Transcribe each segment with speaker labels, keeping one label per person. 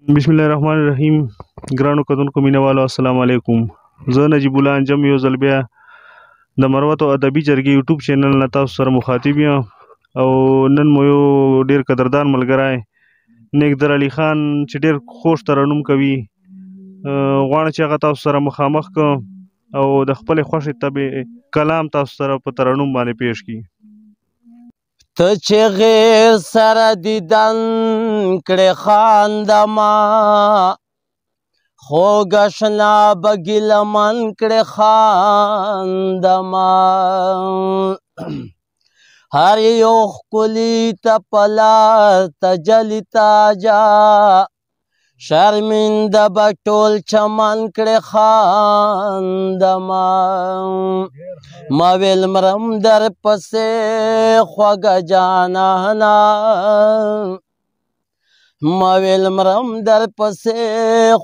Speaker 1: بسم الله الرحمن الرحیم. ګرانو کتونکو مینوالو السلام علیکم. زه نجیب الله انجم یو ځل بیا د مروت او ادبي جرګې یوټیوب چینل نه تاسو سره مخاطب یم او نن مو یو ډیر قدردان ملګری نیکدر علي خان چې ډیر خوش ترنم کوي غواړم چې هغه تاسو سره مخامخ کړم او د خپل خوښې طبع کلام تاسو سره په ترنم باندې پیش کړي.
Speaker 2: ته چې غیر سره دیدن کړې خاندما خوږ اشنا به ګیلمن کړې خاندما هر یو ښکلي ته په لار تجلي تاجا شرمنده به ټول چمن کړې خاندما ما ویل مرم در پسې خوږه جانانا ما ویل مرم در پسې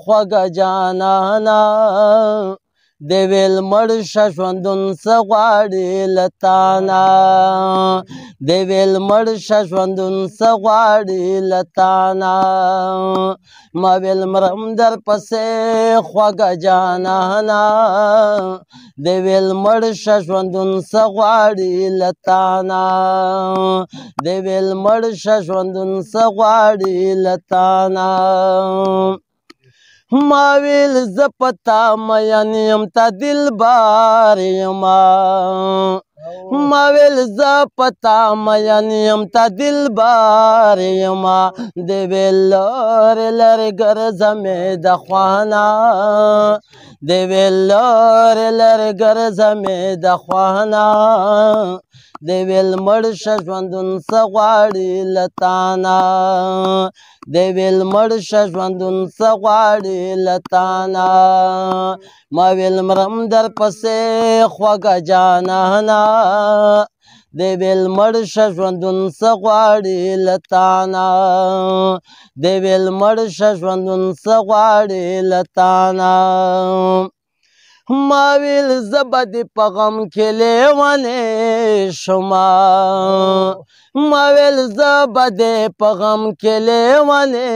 Speaker 2: خوږه جانانا دی ویل مړ شه ژوندون څه غواړې له تانا دی ویل مړ شه ژوندون څه غواړې له تانا ما ویل مرم در پسې خوږه جانانا دی ویل مړ شه ژوندون څه غواړې له تانا دی ویل مړ شه ژوندون څه غواړې له تانا ما ویل زه په تا مین یم تا دلبار یما ما ویل زه په تا مین یم تا دلبار یما دی ویل لرې لرې ګرځه مې د خوانا دی ویل لرې لرې ګرځه مې د خوانا دی ویل مړ شه ژوندون څه غواړې له تانا دی ویل مړ شه ژوندون څه غواړې له تانا ما ویل مرم در پسې خوږه جانانا دی ویل مړ شه ژوندون څه غواړې له تانا دی ویل مړ شه ژوندون څه غواړې له تانا ما ویل زه به دې په غم کې لیونی شما ما ویل زه به دې په غم کې لیونی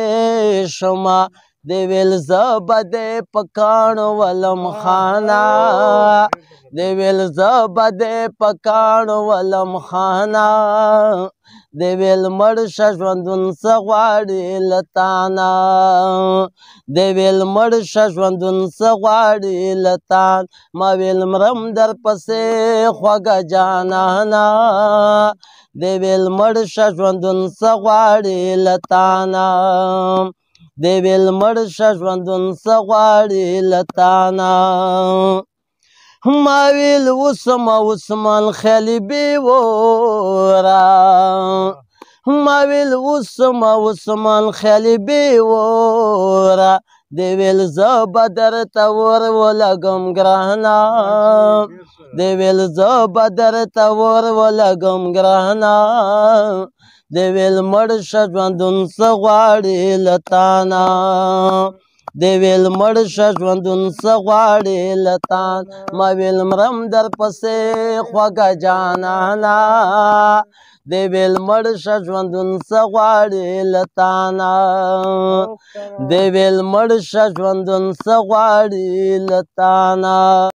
Speaker 2: شما دی ویل زه به دې په کاڼو ولم خانا دی ویل زه به دې په کاڼو ولم خانا دی ویل مړ شه ژوندون څه غواړې له تانا دی ویل مړ شه ژوندون څه غواړې له تان ما ویل مرم در پسې خوږه جانانا دی ویل مړ شه ژوندون څه غواړې له تانا دی ویل مړ شه ژوندون څه غواړې له تانا ما ویل اوسمه عثمان خیالي بیوره ما ویل اوسمه عثمان خیالي بیوره دی ویل زه به درته ور ولګم ګرانه دی ویل زه به درته ور ولګم ګرانه دی ویل مړ شه ژوندون څه غواړې له تانا دی ویل مړ شه ژوندون څه غواړې له تان ما ویل مرم در پسې خوږه جانانا دی ویل مړ شه ژوندون څه غواړې له تانا دی ویل مړ شه ژوندون څه غواړې له تانا